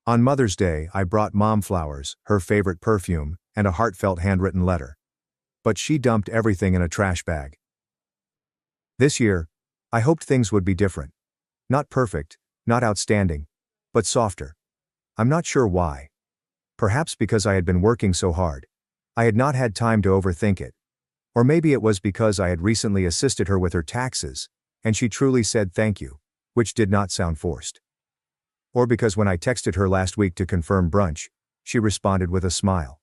On Mother's Day, I brought Mom flowers, her favorite perfume, and a heartfelt handwritten letter. But she dumped everything in a trash bag. This year, I hoped things would be different. Not perfect, not outstanding, but softer. I'm not sure why. Perhaps because I had been working so hard. I had not had time to overthink it. Or maybe it was because I had recently assisted her with her taxes, and she truly said thank you, which did not sound forced. Or because when I texted her last week to confirm brunch, she responded with a smile.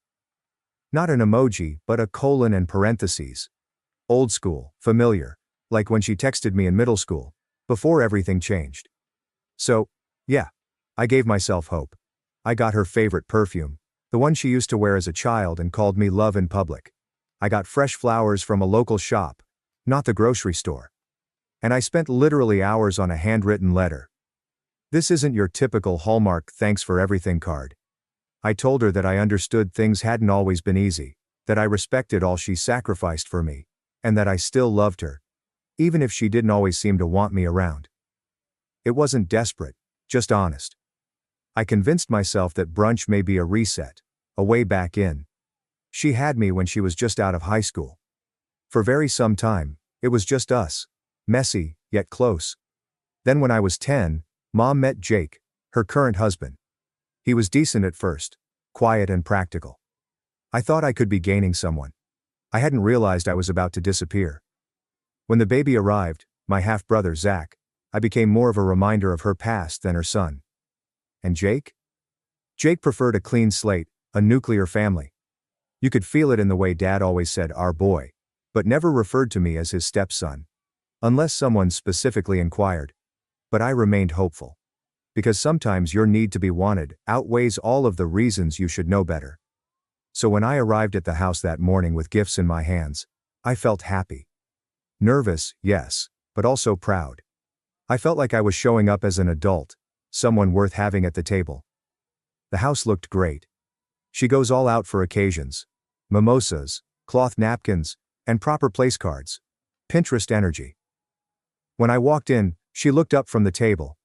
Not an emoji, but a colon and parentheses. Old school, familiar, like when she texted me in middle school, before everything changed. So, yeah, I gave myself hope. I got her favorite perfume, the one she used to wear as a child and called me love in public. I got fresh flowers from a local shop, not the grocery store. And I spent literally hours on a handwritten letter. This isn't your typical Hallmark thanks for everything card. I told her that I understood things hadn't always been easy, that I respected all she sacrificed for me, and that I still loved her, even if she didn't always seem to want me around. It wasn't desperate, just honest. I convinced myself that brunch may be a reset, a way back in. She had me when she was just out of high school. For very some time, it was just us, messy, yet close. Then when I was 10, Mom met Jake, her current husband. He was decent at first, quiet and practical. I thought I could be gaining someone. I hadn't realized I was about to disappear. When the baby arrived, my half-brother Zach, I became more of a reminder of her past than her son. And Jake? Jake preferred a clean slate, a nuclear family. You could feel it in the way Dad always said our boy, but never referred to me as his stepson. Unless someone specifically inquired. But I remained hopeful. Because sometimes your need to be wanted outweighs all of the reasons you should know better. So when I arrived at the house that morning with gifts in my hands, I felt happy. Nervous, yes, but also proud. I felt like I was showing up as an adult, someone worth having at the table. The house looked great. She goes all out for occasions. Mimosas, cloth napkins, and proper place cards. Pinterest energy. When I walked in, she looked up from the table.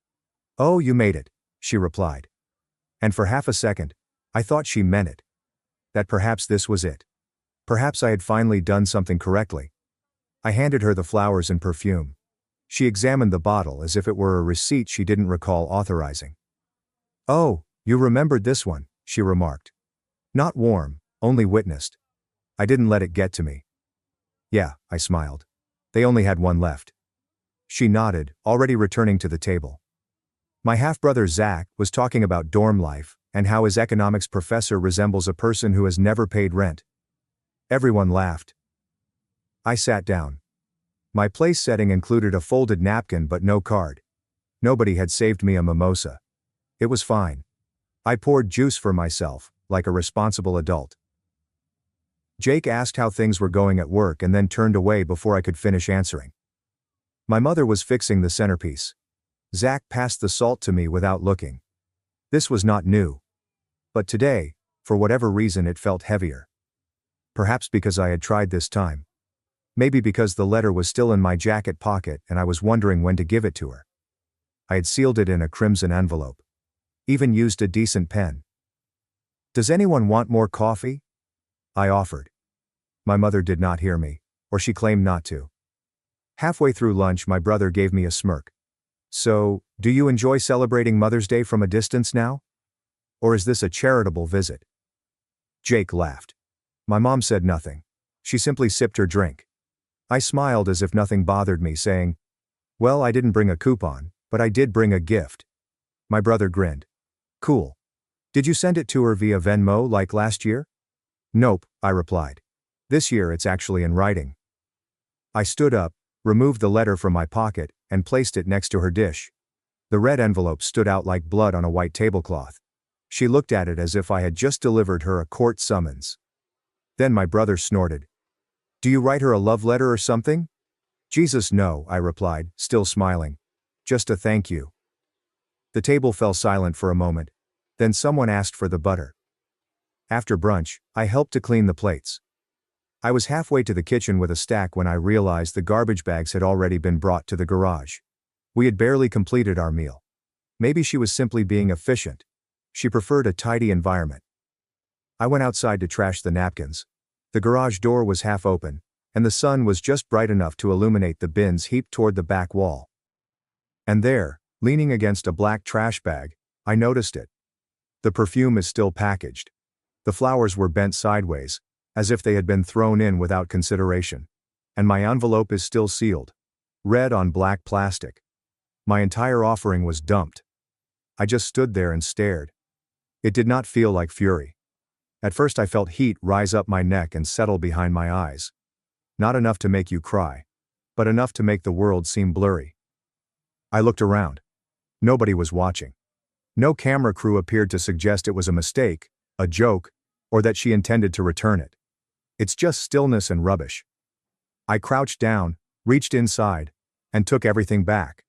"Oh, you made it," she replied. And for half a second, I thought she meant it. That perhaps this was it. Perhaps I had finally done something correctly. I handed her the flowers and perfume. She examined the bottle as if it were a receipt she didn't recall authorizing. "Oh, you remembered this one," she remarked. Not warm, only witnessed. I didn't let it get to me. "Yeah," I smiled. "They only had one left." She nodded, already returning to the table. My half-brother Zach was talking about dorm life and how his economics professor resembles a person who has never paid rent. Everyone laughed. I sat down. My place setting included a folded napkin but no card. Nobody had saved me a mimosa. It was fine. I poured juice for myself, like a responsible adult. Jake asked how things were going at work and then turned away before I could finish answering. My mother was fixing the centerpiece. Zach passed the salt to me without looking. This was not new. But today, for whatever reason, it felt heavier. Perhaps because I had tried this time. Maybe because the letter was still in my jacket pocket and I was wondering when to give it to her. I had sealed it in a crimson envelope. Even used a decent pen. "Does anyone want more coffee?" I offered. My mother did not hear me, or she claimed not to. Halfway through lunch, my brother gave me a smirk. "So, do you enjoy celebrating Mother's Day from a distance now? Or is this a charitable visit?" Jake laughed. My mom said nothing. She simply sipped her drink. I smiled as if nothing bothered me, saying, "Well, I didn't bring a coupon, but I did bring a gift." My brother grinned. "Cool. Did you send it to her via Venmo like last year?" "Nope," I replied. "This year it's actually in writing." I stood up, removed the letter from my pocket, and placed it next to her dish. The red envelope stood out like blood on a white tablecloth. She looked at it as if I had just delivered her a court summons. Then my brother snorted. "Do you write her a love letter or something?" "Jesus, no," I replied, still smiling. "Just a thank you." The table fell silent for a moment. Then someone asked for the butter. After brunch, I helped to clean the plates. I was halfway to the kitchen with a stack when I realized the garbage bags had already been brought to the garage. We had barely completed our meal. Maybe she was simply being efficient. She preferred a tidy environment. I went outside to trash the napkins. The garage door was half open, and the sun was just bright enough to illuminate the bins heaped toward the back wall. And there, leaning against a black trash bag, I noticed it. The perfume is still packaged. The flowers were bent sideways, as if they had been thrown in without consideration. And my envelope is still sealed. Red on black plastic. My entire offering was dumped. I just stood there and stared. It did not feel like fury. At first I felt heat rise up my neck and settle behind my eyes. Not enough to make you cry, but enough to make the world seem blurry. I looked around. Nobody was watching. No camera crew appeared to suggest it was a mistake, a joke, or that she intended to return it. It's just stillness and rubbish. I crouched down, reached inside, and took everything back.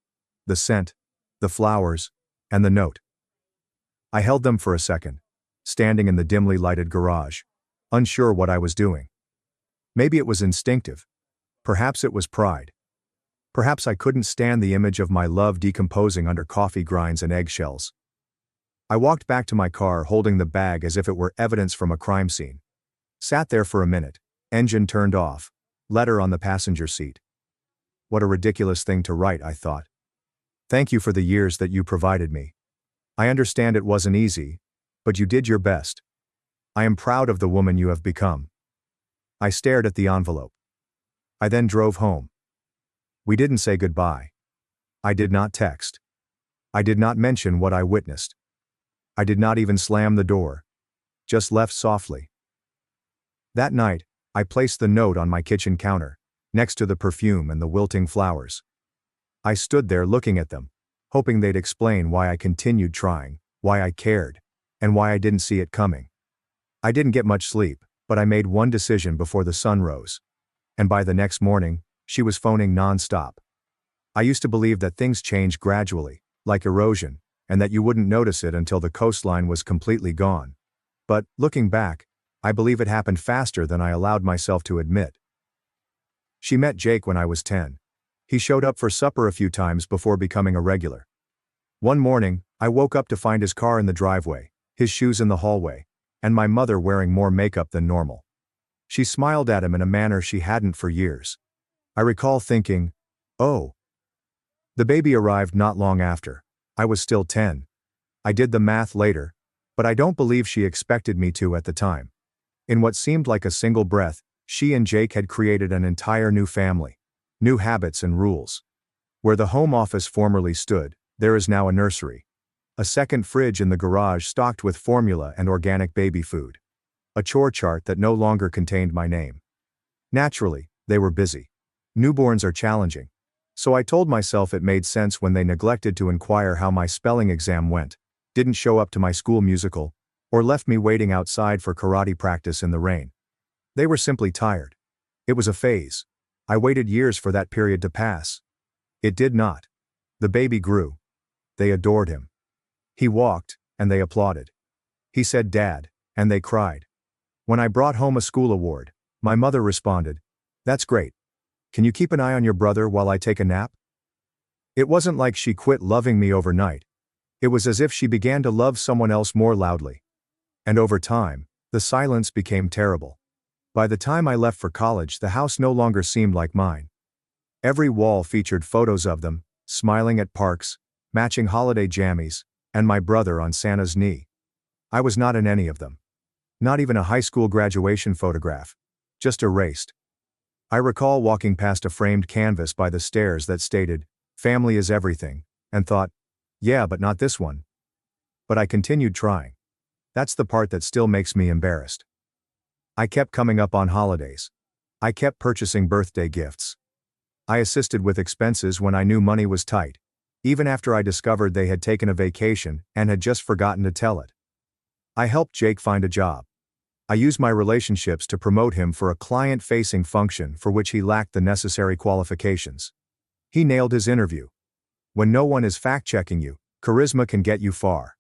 The scent, the flowers, and the note. I held them for a second, standing in the dimly lighted garage, unsure what I was doing. Maybe it was instinctive. Perhaps it was pride. Perhaps I couldn't stand the image of my love decomposing under coffee grinds and eggshells. I walked back to my car holding the bag as if it were evidence from a crime scene. Sat there for a minute, engine turned off, letter on the passenger seat. What a ridiculous thing to write, I thought. Thank you for the years that you provided me. I understand it wasn't easy, but you did your best. I am proud of the woman you have become. I stared at the envelope. I then drove home. We didn't say goodbye. I did not text. I did not mention what I witnessed. I did not even slam the door. Just left softly. That night, I placed the note on my kitchen counter, next to the perfume and the wilting flowers. I stood there looking at them, hoping they'd explain why I continued trying, why I cared, and why I didn't see it coming. I didn't get much sleep, but I made one decision before the sun rose. And by the next morning, she was phoning non-stop. I used to believe that things change gradually, like erosion, and that you wouldn't notice it until the coastline was completely gone. But, looking back, I believe it happened faster than I allowed myself to admit. She met Jake when I was 10. He showed up for supper a few times before becoming a regular. One morning, I woke up to find his car in the driveway, his shoes in the hallway, and my mother wearing more makeup than normal. She smiled at him in a manner she hadn't for years. I recall thinking, oh. The baby arrived not long after. I was still 10. I did the math later, but I don't believe she expected me to at the time. In what seemed like a single breath, she and Jake had created an entire new family, new habits and rules. Where the home office formerly stood, there is now a nursery. A second fridge in the garage stocked with formula and organic baby food. A chore chart that no longer contained my name. Naturally, they were busy. Newborns are challenging. So I told myself it made sense when they neglected to inquire how my spelling exam went, didn't show up to my school musical, or left me waiting outside for karate practice in the rain. They were simply tired. It was a phase. I waited years for that period to pass. It did not. The baby grew. They adored him. He walked, and they applauded. He said "Dad," and they cried. When I brought home a school award, my mother responded, "That's great. Can you keep an eye on your brother while I take a nap?" It wasn't like she quit loving me overnight. It was as if she began to love someone else more loudly. And over time, the silence became terrible. By the time I left for college, the house no longer seemed like mine. Every wall featured photos of them, smiling at parks, matching holiday jammies, and my brother on Santa's knee. I was not in any of them. Not even a high school graduation photograph. Just erased. I recall walking past a framed canvas by the stairs that stated, "Family is everything," and thought, yeah, but not this one. But I continued trying. That's the part that still makes me embarrassed. I kept coming up on holidays. I kept purchasing birthday gifts. I assisted with expenses when I knew money was tight, even after I discovered they had taken a vacation and had just forgotten to tell it. I helped Jake find a job. I used my relationships to promote him for a client-facing function for which he lacked the necessary qualifications. He nailed his interview. When no one is fact-checking you, charisma can get you far.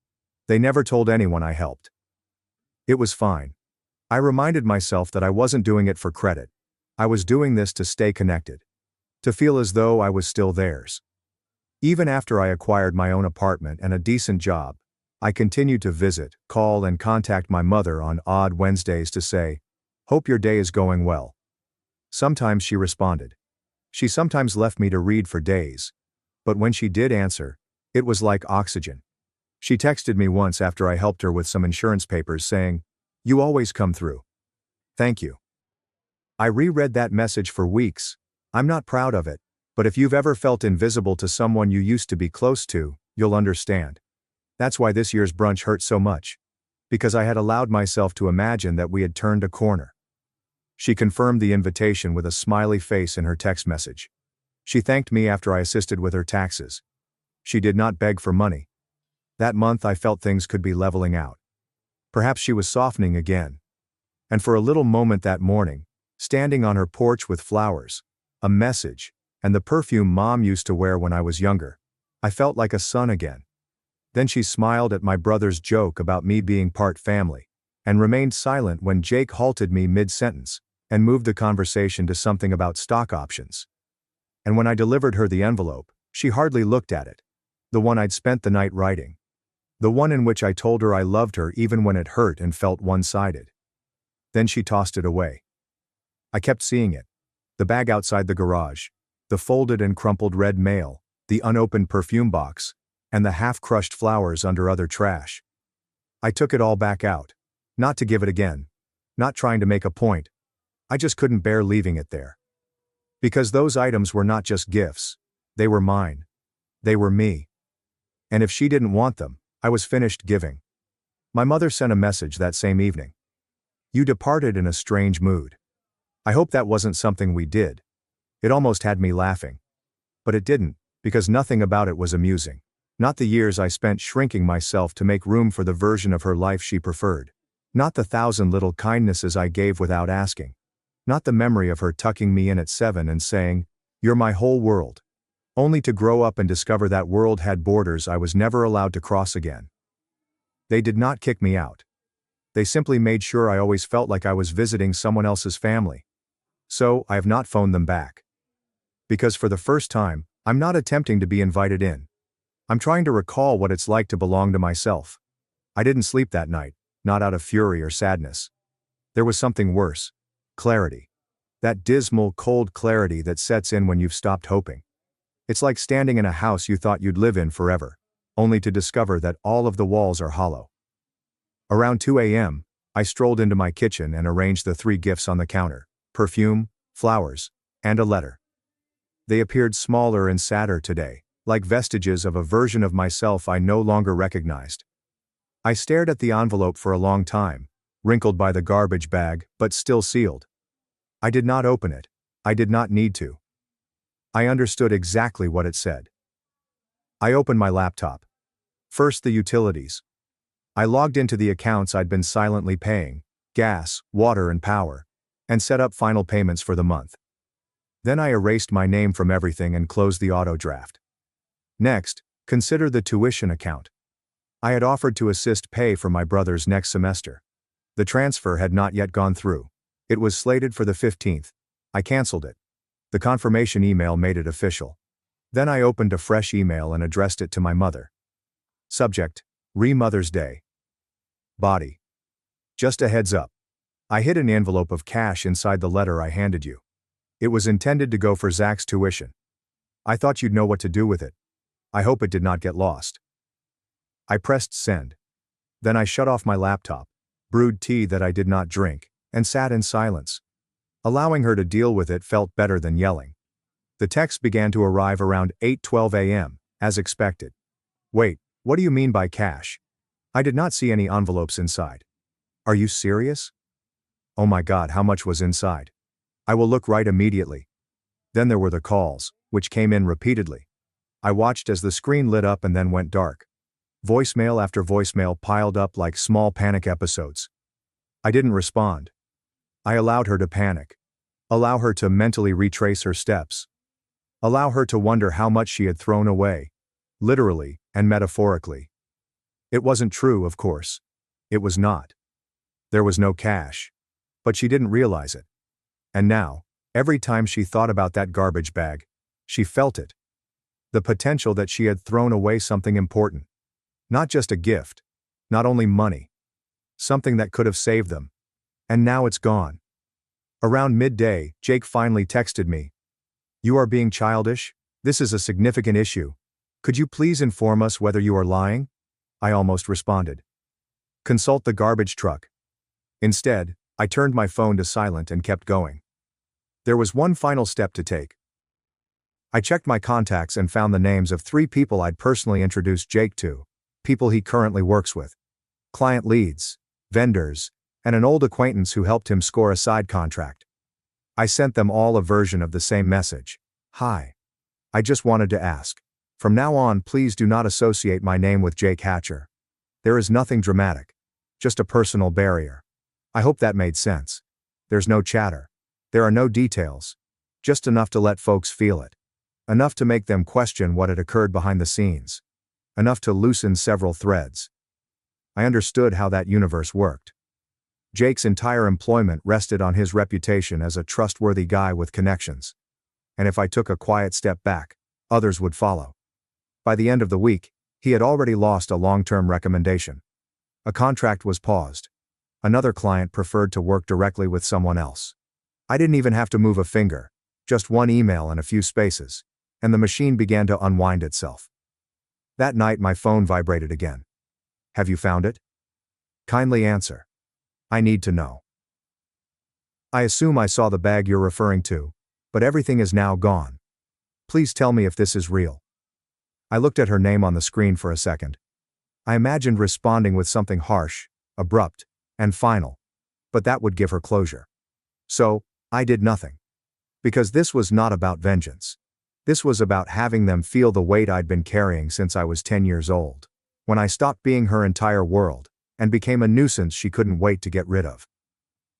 They never told anyone I helped. It was fine. I reminded myself that I wasn't doing it for credit. I was doing this to stay connected. To feel as though I was still theirs. Even after I acquired my own apartment and a decent job, I continued to visit, call, and contact my mother on odd Wednesdays to say, "Hope your day is going well." Sometimes she responded. She sometimes left me to read for days. But when she did answer, it was like oxygen. She texted me once after I helped her with some insurance papers saying, "You always come through. Thank you." I reread that message for weeks. I'm not proud of it, but if you've ever felt invisible to someone you used to be close to, you'll understand. That's why this year's brunch hurt so much. Because I had allowed myself to imagine that we had turned a corner. She confirmed the invitation with a smiley face in her text message. She thanked me after I assisted with her taxes. She did not beg for money. That month I felt things could be leveling out. Perhaps she was softening again. And for a little moment that morning, standing on her porch with flowers, a message, and the perfume Mom used to wear when I was younger, I felt like a son again. Then she smiled at my brother's joke about me being part family, and remained silent when Jake halted me mid-sentence, and moved the conversation to something about stock options. And when I delivered her the envelope, she hardly looked at it. The one I'd spent the night writing. The one in which I told her I loved her even when it hurt and felt one-sided. Then she tossed it away. I kept seeing it. The bag outside the garage, the folded and crumpled red mail, the unopened perfume box, and the half-crushed flowers under other trash. I took it all back out. Not to give it again. Not trying to make a point. I just couldn't bear leaving it there. Because those items were not just gifts. They were mine. They were me. And if she didn't want them, I was finished giving. My mother sent a message that same evening. "You departed in a strange mood. I hope that wasn't something we did." It almost had me laughing. But it didn't, because nothing about it was amusing. Not the years I spent shrinking myself to make room for the version of her life she preferred. Not the 1,000 little kindnesses I gave without asking. Not the memory of her tucking me in at 7 and saying, "You're my whole world." Only to grow up and discover that world had borders I was never allowed to cross again. They did not kick me out. They simply made sure I always felt like I was visiting someone else's family. So, I have not phoned them back. Because for the first time, I'm not attempting to be invited in. I'm trying to recall what it's like to belong to myself. I didn't sleep that night, not out of fury or sadness. There was something worse. Clarity. That dismal, cold clarity that sets in when you've stopped hoping. It's like standing in a house you thought you'd live in forever, only to discover that all of the walls are hollow. Around 2 a.m., I strolled into my kitchen and arranged the 3 gifts on the counter: perfume, flowers, and a letter. They appeared smaller and sadder today, like vestiges of a version of myself I no longer recognized. I stared at the envelope for a long time, wrinkled by the garbage bag, but still sealed. I did not open it. I did not need to. I understood exactly what it said. I opened my laptop. First the utilities. I logged into the accounts I'd been silently paying, gas, water and power, and set up final payments for the month. Then I erased my name from everything and closed the auto draft. Next, consider the tuition account. I had offered to assist pay for my brother's next semester. The transfer had not yet gone through. It was slated for the 15th. I canceled it. The confirmation email made it official. Then I opened a fresh email and addressed it to my mother. Subject: Mother's Day. Body: just a heads up. I hid an envelope of cash inside the letter I handed you. It was intended to go for Zach's tuition. I thought you'd know what to do with it. I hope it did not get lost. I pressed send. Then I shut off my laptop, brewed tea that I did not drink, and sat in silence. Allowing her to deal with it felt better than yelling. The texts began to arrive around 8:12 a.m., as expected. Wait, what do you mean by cash? I did not see any envelopes inside. Are you serious? Oh my God, how much was inside? I will look right immediately. Then there were the calls, which came in repeatedly. I watched as the screen lit up and then went dark. Voicemail after voicemail piled up like small panic episodes. I didn't respond. I allowed her to panic. Allow her to mentally retrace her steps. Allow her to wonder how much she had thrown away, literally and metaphorically. It wasn't true, of course. It was not. There was no cash. But she didn't realize it. And now, every time she thought about that garbage bag, she felt it. The potential that she had thrown away something important. Not just a gift, Not only money. Something that could have saved them. And now it's gone. Around midday, Jake finally texted me. "You are being childish? This is a significant issue. Could you please inform us whether you are lying?" I almost responded. "Consult the garbage truck." Instead, I turned my phone to silent and kept going. There was one final step to take. I checked my contacts and found the names of 3 people I'd personally introduced Jake to, people he currently works with. Client leads, vendors, and an old acquaintance who helped him score a side contract. I sent them all a version of the same message. "Hi. I just wanted to ask. From now on, please do not associate my name with Jake Hatcher. There is nothing dramatic. Just a personal barrier." I hope that made sense. There's no chatter. There are no details. Just enough to let folks feel it. Enough to make them question what had occurred behind the scenes. Enough to loosen several threads. I understood how that universe worked. Jake's entire employment rested on his reputation as a trustworthy guy with connections. And if I took a quiet step back, others would follow. By the end of the week, he had already lost a long-term recommendation. A contract was paused. Another client preferred to work directly with someone else. I didn't even have to move a finger, just one email and a few spaces, and the machine began to unwind itself. That night my phone vibrated again. "Have you found it? Kindly answer. I need to know. I assume I saw the bag you're referring to, but everything is now gone. Please tell me if this is real." I looked at her name on the screen for a second. I imagined responding with something harsh, abrupt, and final, but that would give her closure. So, I did nothing. Because this was not about vengeance. This was about having them feel the weight I'd been carrying since I was 10 years old, when I stopped being her entire world, and became a nuisance she couldn't wait to get rid of.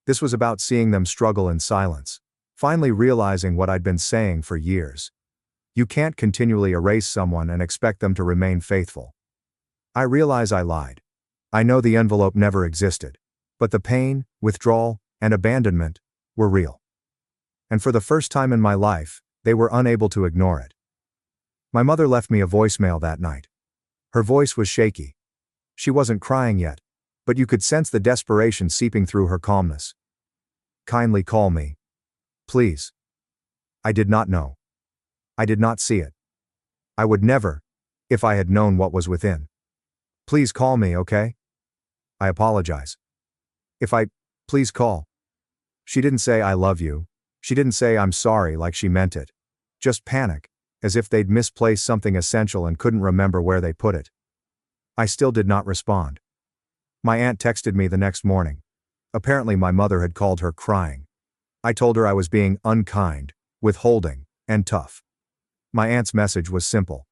This was about seeing them struggle in silence, finally realizing what I'd been saying for years. You can't continually erase someone and expect them to remain faithful. I realize I lied. I know the envelope never existed, but the pain, withdrawal, and abandonment were real. And for the first time in my life, they were unable to ignore it. My mother left me a voicemail that night. Her voice was shaky. She wasn't crying yet, but you could sense the desperation seeping through her calmness. "Kindly call me. Please. I did not know. I did not see it. I would never, if I had known what was within. Please call me, okay? I apologize. Please call." She didn't say "I love you." She didn't say "I'm sorry" like she meant it. Just panic, as if they'd misplaced something essential and couldn't remember where they put it. I still did not respond. My aunt texted me the next morning. Apparently my mother had called her crying. I told her I was being unkind, withholding, and tough. My aunt's message was simple.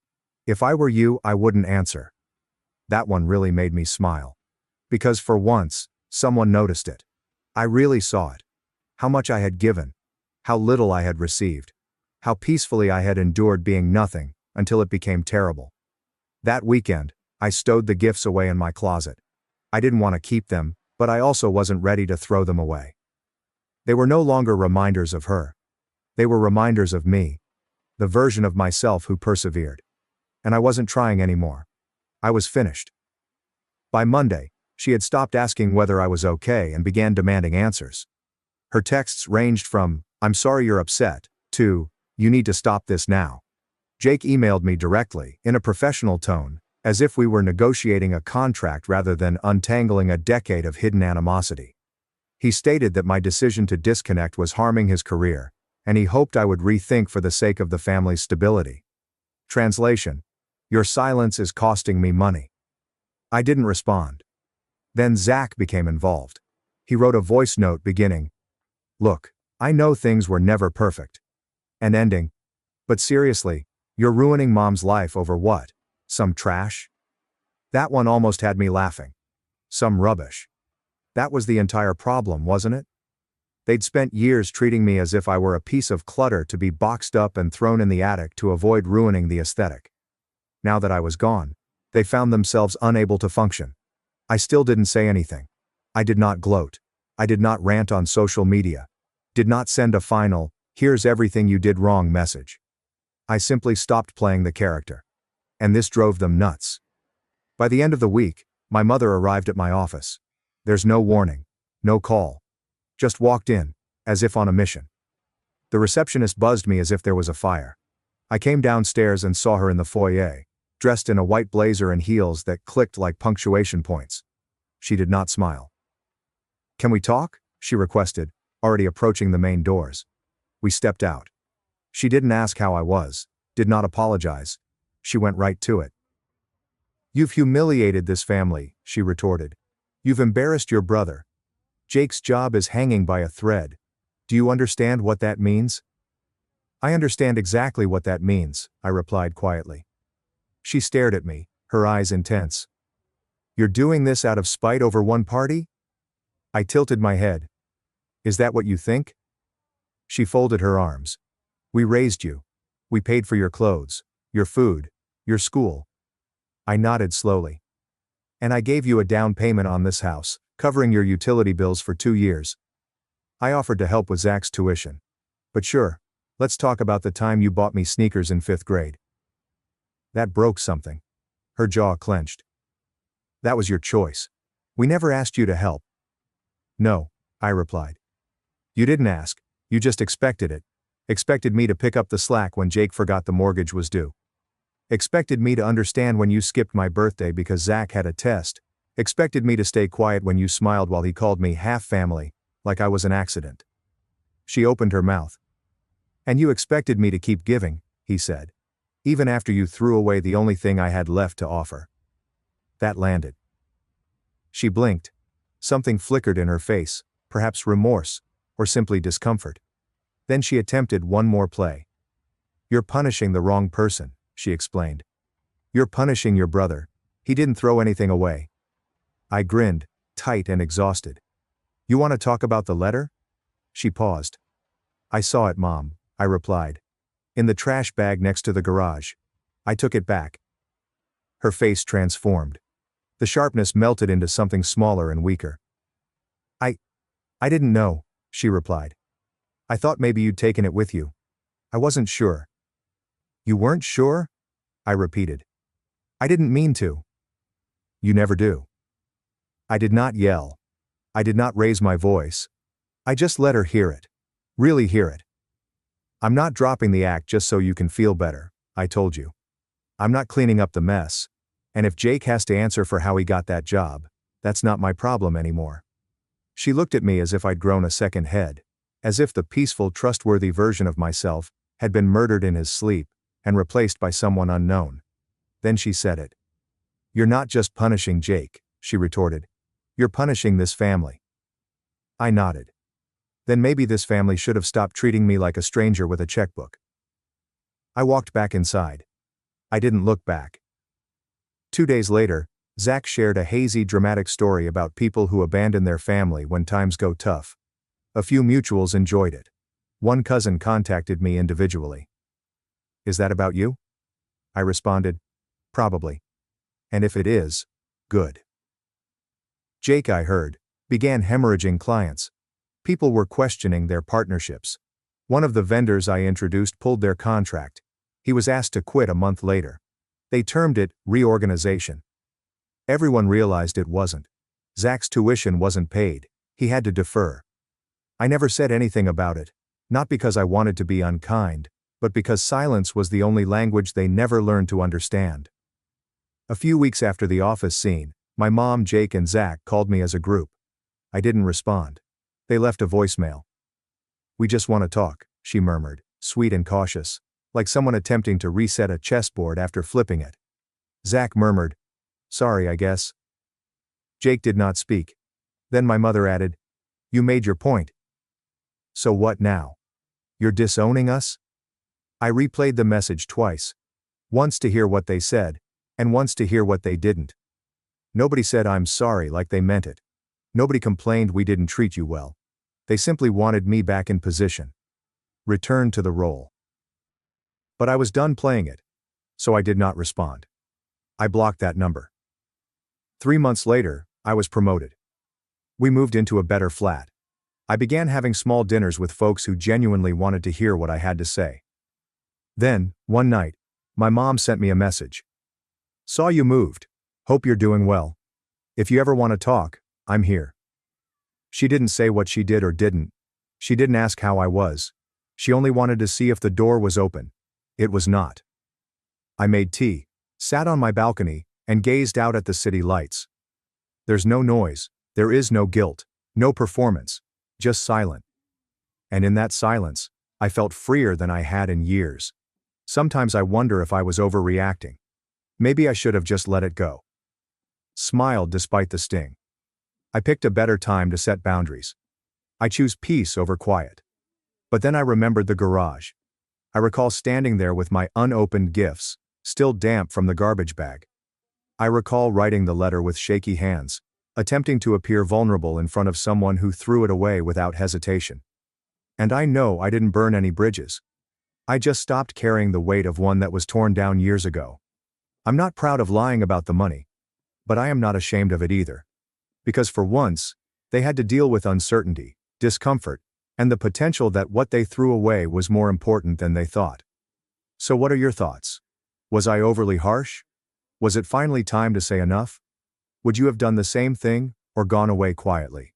"If I were you, I wouldn't answer." That one really made me smile. Because for once, someone noticed it. I really saw it. How much I had given. How little I had received. How peacefully I had endured being nothing, until it became terrible. That weekend, I stowed the gifts away in my closet. I didn't want to keep them, but I also wasn't ready to throw them away. They were no longer reminders of her. They were reminders of me. The version of myself who persevered. And I wasn't trying anymore. I was finished. By Monday, she had stopped asking whether I was okay and began demanding answers. Her texts ranged from, "I'm sorry you're upset," to, "You need to stop this now." Jake emailed me directly, in a professional tone, as if we were negotiating a contract rather than untangling a decade of hidden animosity. He stated that my decision to disconnect was harming his career, and he hoped I would rethink for the sake of the family's stability. Translation: "Your silence is costing me money." I didn't respond. Then Zach became involved. He wrote a voice note beginning, "Look, I know things were never perfect." And ending, "But seriously, you're ruining Mom's life over what? Some trash?" That one almost had me laughing. Some rubbish. That was the entire problem, wasn't it? They'd spent years treating me as if I were a piece of clutter to be boxed up and thrown in the attic to avoid ruining the aesthetic. Now that I was gone, they found themselves unable to function. I still didn't say anything. I did not gloat. I did not rant on social media. Did not send a final, "Here's everything you did wrong" message. I simply stopped playing the character. And this drove them nuts. By the end of the week, My mother arrived at my office. There's no warning. No call. Just walked in, as if on a mission. The receptionist buzzed me as if there was a fire. I came downstairs and saw her in the foyer, dressed in a white blazer and heels that clicked like punctuation points. She did not smile. "Can we talk?" she requested, already approaching the main doors. We stepped out. She didn't ask how I was, did not apologize. She went right to it. "You've humiliated this family," she retorted. "You've embarrassed your brother. Jake's job is hanging by a thread. Do you understand what that means?" "I understand exactly what that means," I replied quietly. She stared at me, her eyes intense. "You're doing this out of spite over one party?" I tilted my head. "Is that what you think?" She folded her arms. "We raised you. We paid for your clothes, your food, your school." I nodded slowly. "And I gave you a down payment on this house, covering your utility bills for 2 years. I offered to help with Zach's tuition. But sure, let's talk about the time you bought me sneakers in 5th grade. That broke something." Her jaw clenched. "That was your choice. We never asked you to help." "No," I replied. "You didn't ask, you just expected it. Expected me to pick up the slack when Jake forgot the mortgage was due. Expected me to understand when you skipped my birthday because Zach had a test. Expected me to stay quiet when you smiled while he called me half family, like I was an accident." She opened her mouth. "And you expected me to keep giving," he said. "Even after you threw away the only thing I had left to offer." That landed. She blinked. Something flickered in her face, perhaps remorse, or simply discomfort. Then she attempted one more play. "You're punishing the wrong person," she explained. "You're punishing your brother. He didn't throw anything away." I grinned, tight and exhausted. "You want to talk about the letter?" She paused. "I saw it, Mom," I replied. "In the trash bag next to the garage. I took it back." Her face transformed. The sharpness melted into something smaller and weaker. I didn't know," she replied. "I thought maybe you'd taken it with you. I wasn't sure." "You weren't sure?" I repeated. "I didn't mean to." "You never do." I did not yell. I did not raise my voice. I just let her hear it. Really hear it. "I'm not dropping the act just so you can feel better," I told you. "I'm not cleaning up the mess. And if Jake has to answer for how he got that job, that's not my problem anymore." She looked at me as if I'd grown a second head, as if the peaceful, trustworthy version of myself had been murdered in his sleep and replaced by someone unknown. Then she said it. "You're not just punishing Jake," she retorted. "You're punishing this family." I nodded. Then maybe this family should have stopped treating me like a stranger with a checkbook. I walked back inside. I didn't look back. 2 days later, Zach shared a hazy, dramatic story about people who abandon their family when times go tough. A few mutuals enjoyed it. One cousin contacted me individually. "Is that about you?" I responded, "Probably. And if it is, good." Jake, I heard, began hemorrhaging clients. People were questioning their partnerships. One of the vendors I introduced pulled their contract. He was asked to quit a month later. They termed it reorganization. Everyone realized it wasn't. Zach's tuition wasn't paid. He had to defer. I never said anything about it, not because I wanted to be unkind, but because silence was the only language they never learned to understand. A few weeks after the office scene, my mom, Jake, and Zach called me as a group. I didn't respond. They left a voicemail. "We just want to talk," she murmured, sweet and cautious, like someone attempting to reset a chessboard after flipping it. Zach murmured, "Sorry, I guess." Jake did not speak. Then my mother added, "You made your point. So what now? You're disowning us?" I replayed the message twice. Once to hear what they said, and once to hear what they didn't. Nobody said I'm sorry like they meant it. Nobody complained we didn't treat you well. They simply wanted me back in position. Return to the role. But I was done playing it. So I did not respond. I blocked that number. 3 months later, I was promoted. We moved into a better flat. I began having small dinners with folks who genuinely wanted to hear what I had to say. Then, one night, my mom sent me a message. "Saw you moved. Hope you're doing well." If you ever want to talk, I'm here. She didn't say what she did or didn't. She didn't ask how I was. She only wanted to see if the door was open. It was not. I made tea, sat on my balcony, and gazed out at the city lights. There's no noise, there is no guilt, no performance, just silence. And in that silence, I felt freer than I had in years. Sometimes I wonder if I was overreacting. Maybe I should have just let it go. Smiled despite the sting. I picked a better time to set boundaries. I choose peace over quiet. But then I remembered the garage. I recall standing there with my unopened gifts, still damp from the garbage bag. I recall writing the letter with shaky hands, attempting to appear vulnerable in front of someone who threw it away without hesitation. And I know I didn't burn any bridges. I just stopped carrying the weight of one that was torn down years ago. I'm not proud of lying about the money. But I am not ashamed of it either. Because for once, they had to deal with uncertainty, discomfort, and the potential that what they threw away was more important than they thought. So what are your thoughts? Was I overly harsh? Was it finally time to say enough? Would you have done the same thing, or gone away quietly?